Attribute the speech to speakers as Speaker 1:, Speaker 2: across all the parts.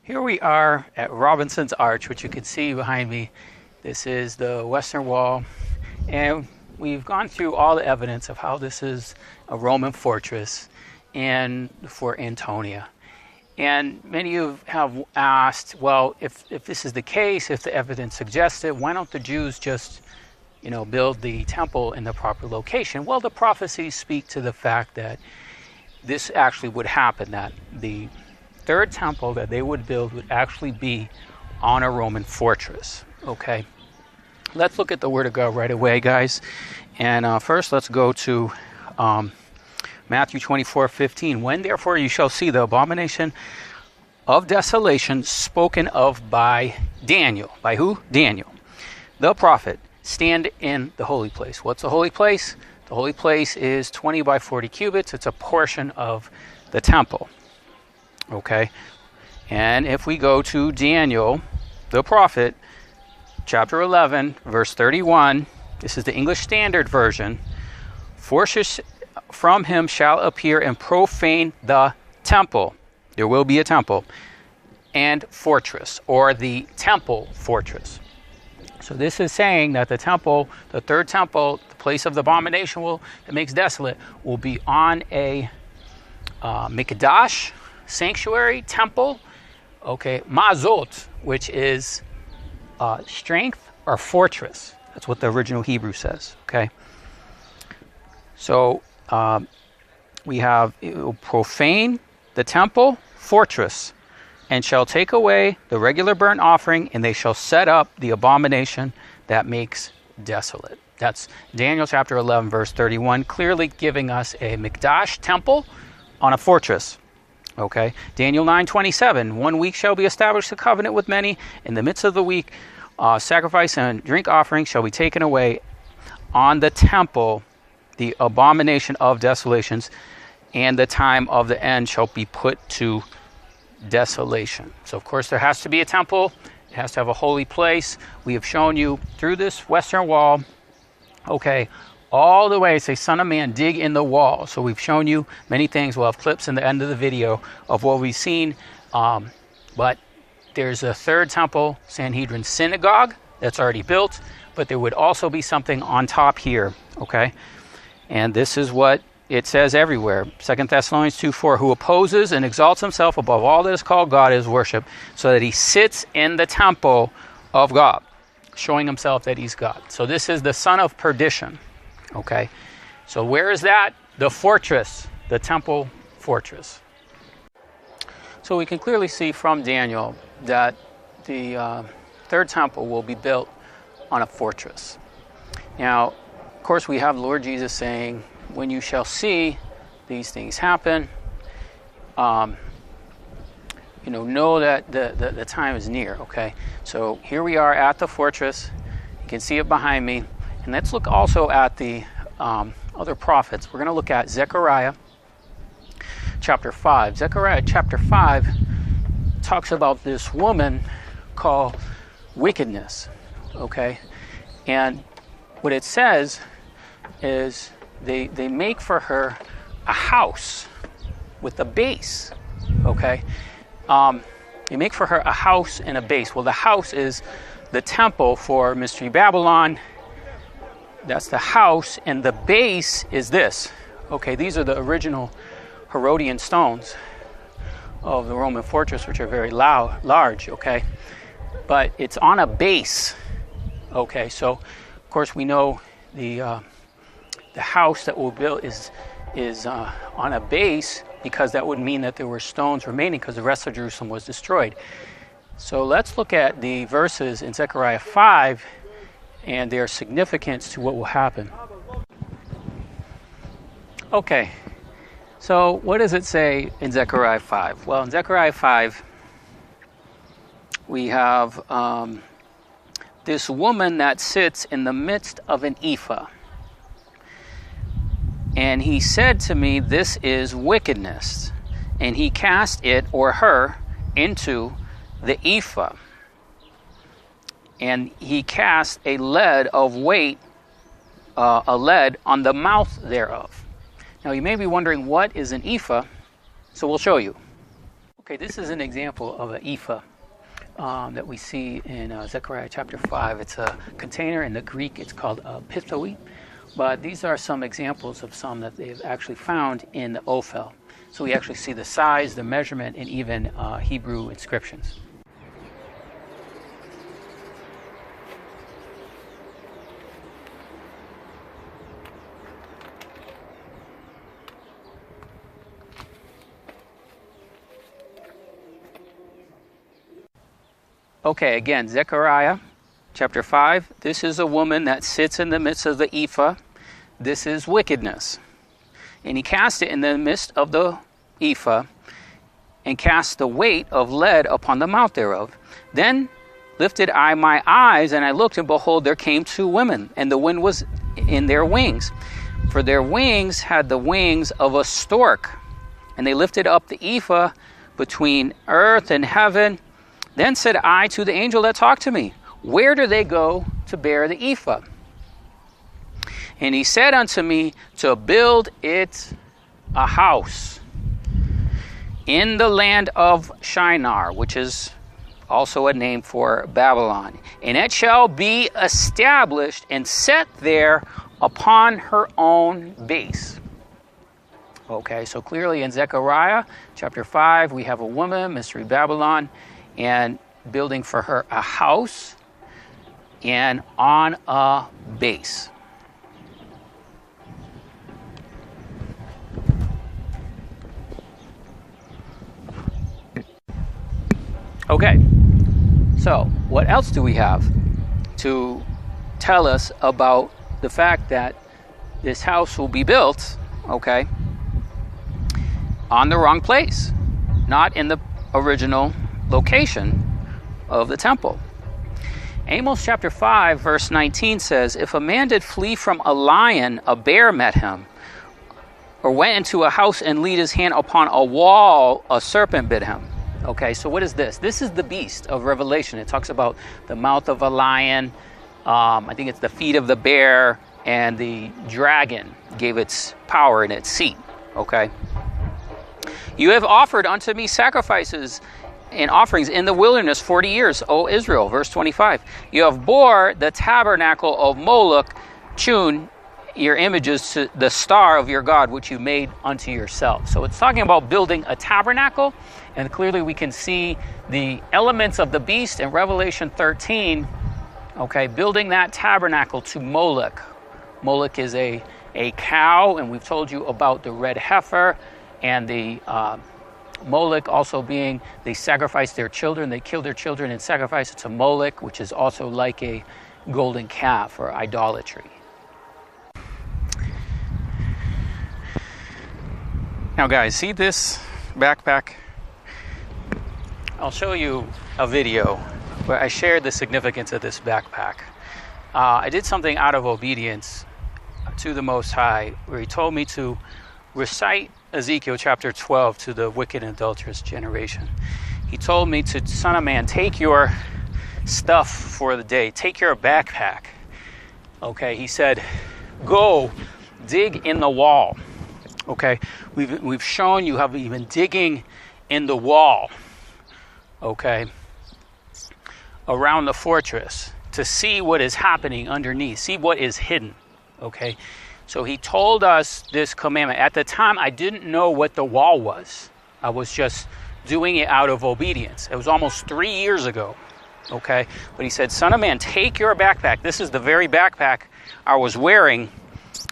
Speaker 1: Here we are at Robinson's Arch, which you can see behind me. This is the western wall, and we've gone through all the evidence of how this is a Roman fortress and for Antonia. And many of you have asked, well, if this is the case, if the evidence suggests it, why don't the Jews just, build the temple in the proper location? Well, the prophecies speak to the fact that this actually would happen, that the third temple that they would build would actually be on a Roman fortress. Okay, let's look at the Word of God right away, guys. And first, let's go to Matthew 24:15. When therefore you shall see the abomination of desolation spoken of by Daniel. By who? Daniel, the prophet, stand in the holy place. What's the holy place? The holy place is 20 by 40 cubits. It's a portion of the temple. Okay, and if we go to Daniel, the prophet, chapter 11, verse 31, this is the English Standard Version. Forces from him shall appear and profane the temple. There will be a temple and fortress, or the temple fortress. So this is saying that the temple, the third temple, the place of the abomination that makes desolate, will be on a Mikdash, sanctuary, temple, okay, mazot, which is strength or fortress. That's what the original Hebrew says, okay? So we have, it will profane the temple, fortress, and shall take away the regular burnt offering, and they shall set up the abomination that makes desolate. That's Daniel chapter 11, verse 31, clearly giving us a Mikdash temple on a fortress. Okay, Daniel 9:27, 1 week shall be established a covenant with many. In the midst of the week, sacrifice and drink offerings shall be taken away on the temple, the abomination of desolations, and the time of the end shall be put to desolation. So, of course, there has to be a temple. It has to have a holy place. We have shown you through this western wall, okay, all the way, say, Son of Man, dig in the wall. So we've shown you many things. We'll have clips in the end of the video of what we've seen. But there's a third temple, Sanhedrin synagogue, that's already built. But there would also be something on top here, okay? And this is what it says everywhere. 2 Thessalonians 2:4, who opposes and exalts himself above all that is called God is worship, so that he sits in the temple of God, showing himself that he's God. So this is the son of perdition. Okay, so where is that? The fortress, the temple fortress. So we can clearly see from Daniel that the third temple will be built on a fortress. Now, of course, we have the Lord Jesus saying, when you shall see these things happen, know that the time is near, okay? So here we are at the fortress. You can see it behind me. And let's look also at the other prophets. We're going to look at Zechariah chapter 5. Zechariah chapter 5 talks about this woman called wickedness, okay? And what it says is they make for her a house with a base, okay? They make for her a house and a base. Well, the house is the temple for Mystery Babylon. That's the house, and the base is this. Okay, these are the original Herodian stones of the Roman fortress, which are very large, okay? But it's on a base, okay? So, of course, we know the house that we'll build is on a base, because that would mean that there were stones remaining because the rest of Jerusalem was destroyed. So let's look at the verses in Zechariah 5 and their significance to what will happen. Okay, so what does it say in Zechariah 5? Well, in Zechariah 5, we have this woman that sits in the midst of an ephah. And he said to me, this is wickedness. And he cast it, or her, into the ephah. And he cast a lead of weight, a lead on the mouth thereof. Now you may be wondering, what is an ephah? So we'll show you. Okay, this is an example of an ephah that we see in Zechariah chapter 5. It's a container. In the Greek, it's called a pithoi. But these are some examples of some that they've actually found in the Ophel. So we actually see the size, the measurement, and even Hebrew inscriptions. Okay, again, Zechariah chapter 5. This is a woman that sits in the midst of the ephah. This is wickedness. And he cast it in the midst of the ephah, and cast the weight of lead upon the mouth thereof. Then lifted I my eyes, and I looked, and behold, there came two women, and the wind was in their wings. For their wings had the wings of a stork. And they lifted up the ephah between earth and heaven. Then said I to the angel that talked to me, where do they go to bear the ephah? And he said unto me, to build it a house in the land of Shinar, which is also a name for Babylon. And it shall be established and set there upon her own base. Okay, so clearly in Zechariah chapter 5, we have a woman, Mystery Babylon, and building for her a house and on a base. Okay, so what else do we have to tell us about the fact that this house will be built, okay, on the wrong place, not in the original location of the temple? Amos chapter 5 verse 19 says, if a man did flee from a lion, a bear met him, or went into a house and laid his hand upon a wall, a serpent bit him. Okay, so what is this? This is the beast of Revelation. It talks about the mouth of a lion, I think it's the feet of the bear, and the dragon gave its power and its seat. Okay, you have offered unto me sacrifices and offerings in the wilderness 40 years, O Israel. Verse 25. You have bore the tabernacle of Moloch, Chun, your images, to the star of your God, which you made unto yourself. So it's talking about building a tabernacle, and clearly we can see the elements of the beast in Revelation 13. Okay, building that tabernacle to Moloch. Moloch is a cow, and we've told you about the red heifer, and the Moloch also being, they sacrificed their children. They killed their children and sacrificed it to Moloch, which is also like a golden calf or idolatry. Now guys, see this backpack? I'll show you a video where I shared the significance of this backpack. I did something out of obedience to the Most High, where he told me to recite Ezekiel chapter 12 to the wicked and adulterous generation. He told me to, son of man, take your stuff for the day, take your backpack. Okay, he said, go dig in the wall. Okay, we've shown you how we've been digging in the wall, okay, around the fortress to see what is happening underneath, see what is hidden. Okay, so he told us this commandment. At the time, I didn't know what the wall was. I was just doing it out of obedience. It was almost 3 years ago. Okay, but he said, son of man, take your backpack. This is the very backpack I was wearing.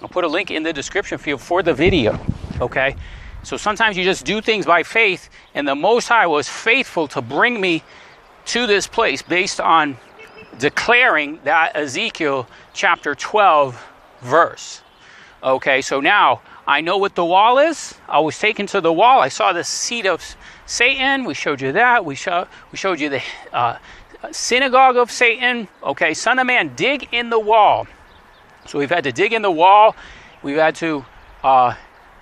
Speaker 1: I'll put a link in the description field for the video. Okay, so sometimes you just do things by faith, and the Most High was faithful to bring me to this place based on declaring that Ezekiel chapter 12 verse. Okay, so now I know what the wall is. I was taken to the wall. I saw the seat of Satan. We showed you that. We showed you the synagogue of Satan. Okay, son of man, dig in the wall. So we've had to dig in the wall. We've had to,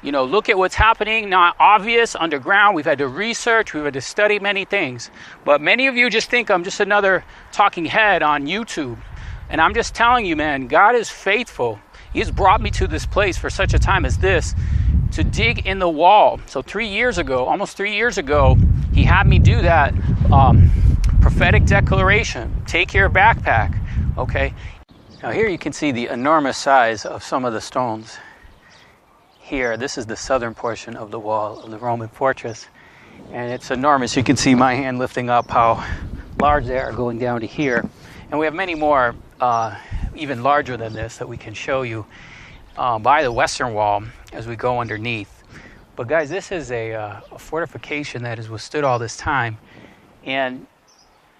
Speaker 1: look at what's happening, not obvious, underground. We've had to research. We've had to study many things. But many of you just think I'm just another talking head on YouTube. And I'm just telling you, man, God is faithful. He has brought me to this place for such a time as this to dig in the wall. So 3 years ago, almost 3 years ago, he had me do that prophetic declaration. Take your backpack, okay? Now here you can see the enormous size of some of the stones. Here, this is the southern portion of the wall of the Roman fortress, and it's enormous. You can see my hand lifting up how large they are going down to here. And we have many more even larger than this that we can show you by the western wall as we go underneath. But guys, this is a fortification that has withstood all this time. And,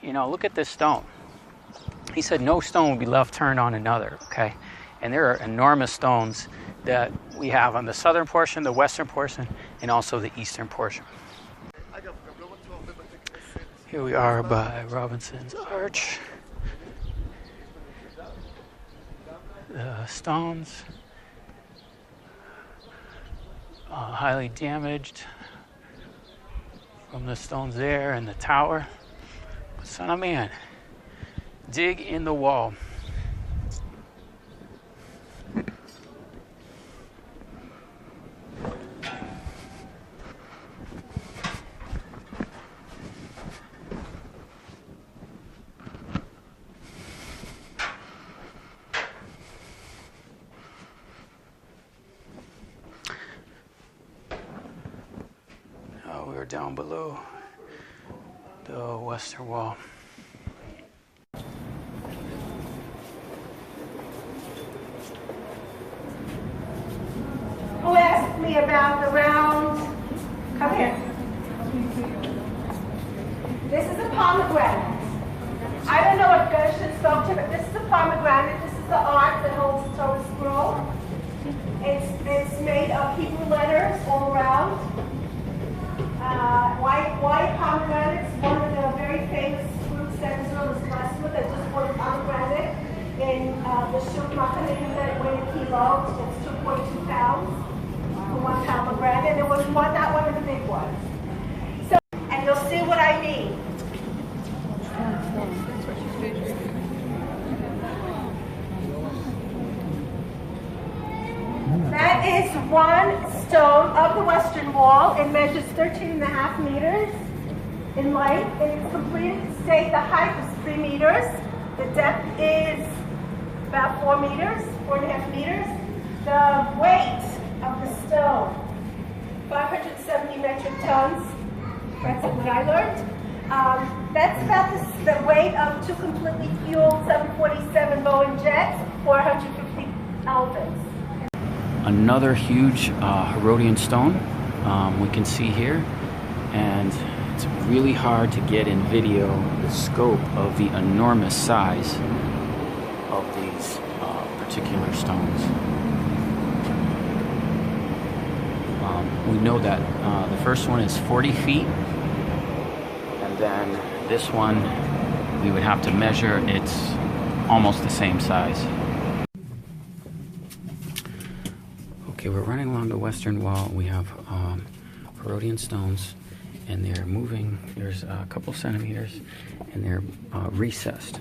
Speaker 1: you know, look at this stone. He said no stone will be left turned on another, okay? And there are enormous stones that we have on the southern portion, the western portion, and also the eastern portion. Here we are by Robinson's Arch. The stones, highly damaged from the stones there and the tower. Son of man, dig in the wall. We're down below the western wall.
Speaker 2: Who asked me about the round? Come here. This is a pomegranate. I don't know what Gershon spoke to, but this is a pomegranate. This is the ark that holds the Torah scroll. It's made of Hebrew letters all around. White pomegranates, one of the very famous fruits that Israel is blessed with. I just bought a pomegranate in the Shuk Machanim that weighed a kilo. It's 2.2 pounds for one pomegranate. There was one, not one of the big ones. So, and you'll see what I mean. That is one stone of the western wall. It measures 13.5 meters in length. In its completed state, the height is 3 meters. The depth is about 4 meters, 4.5 meters. The weight of the stone, 570 metric tons. That's what I learned. That's about the weight of 2 completely fueled 747 Boeing jets, 450 elephants.
Speaker 1: Another huge Herodian stone we can see here, and it's really hard to get in video the scope of the enormous size of these particular stones. We know that the first one is 40 feet, and then this one we would have to measure. It's almost the same size. Okay, we're running along the western wall. We have Herodian stones, and they're moving. There's a couple centimeters, and they're recessed.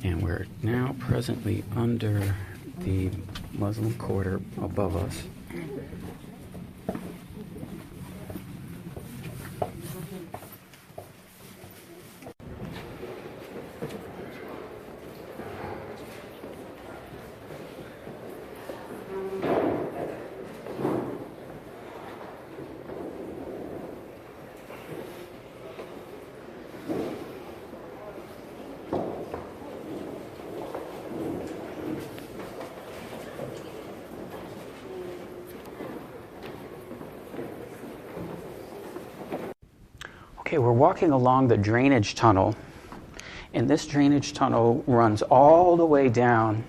Speaker 1: And we're now presently under the Muslim quarter above us. Okay, we're walking along the drainage tunnel, and this drainage tunnel runs all the way down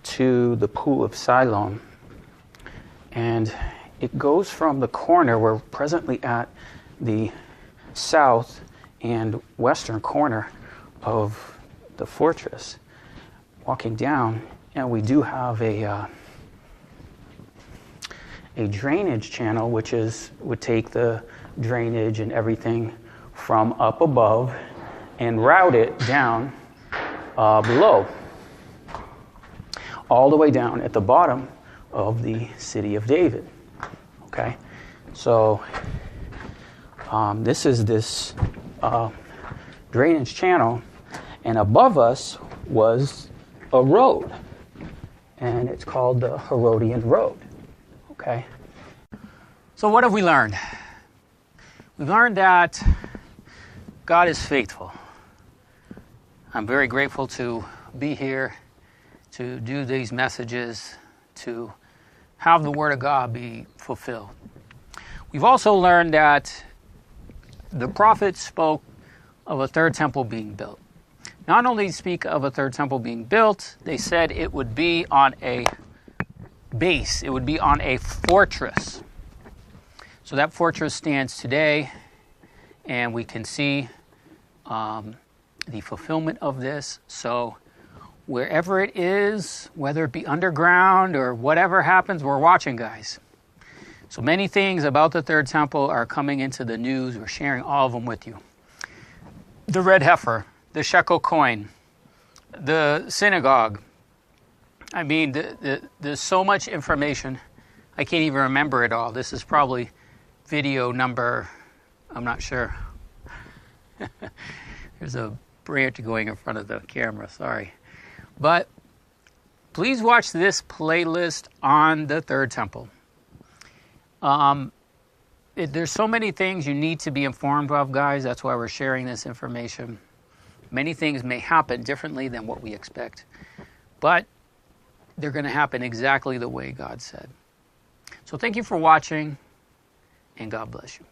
Speaker 1: to the pool of Siloam. And it goes from the corner, we're presently at the south and western corner of the fortress, walking down, and we do have a drainage channel, which would take the drainage and everything from up above and route it down below. All the way down at the bottom, of the city of David. Okay, so this is this drainage channel, and above us was a road, and it's called the Herodian Road. Okay, so what have we learned? We've learned that God is faithful. I'm very grateful to be here, to do these messages, to have the Word of God be fulfilled. We've also learned that the prophets spoke of a third temple being built. Not only speak of a third temple being built, they said it would be on a base, it would be on a fortress. So that fortress stands today, and we can see the fulfillment of this. So wherever it is, whether it be underground or whatever happens, we're watching, guys. So many things about the third temple are coming into the news. We're sharing all of them with you. The red heifer, the shekel coin, the synagogue. I mean, there's so much information. I can't even remember it all. This is probably video number, I'm not sure. There's a branch going in front of the camera, sorry. But please watch this playlist on the third temple. There's so many things you need to be informed of, guys. That's why we're sharing this information. Many things may happen differently than what we expect, but they're going to happen exactly the way God said. So thank you for watching, and God bless you.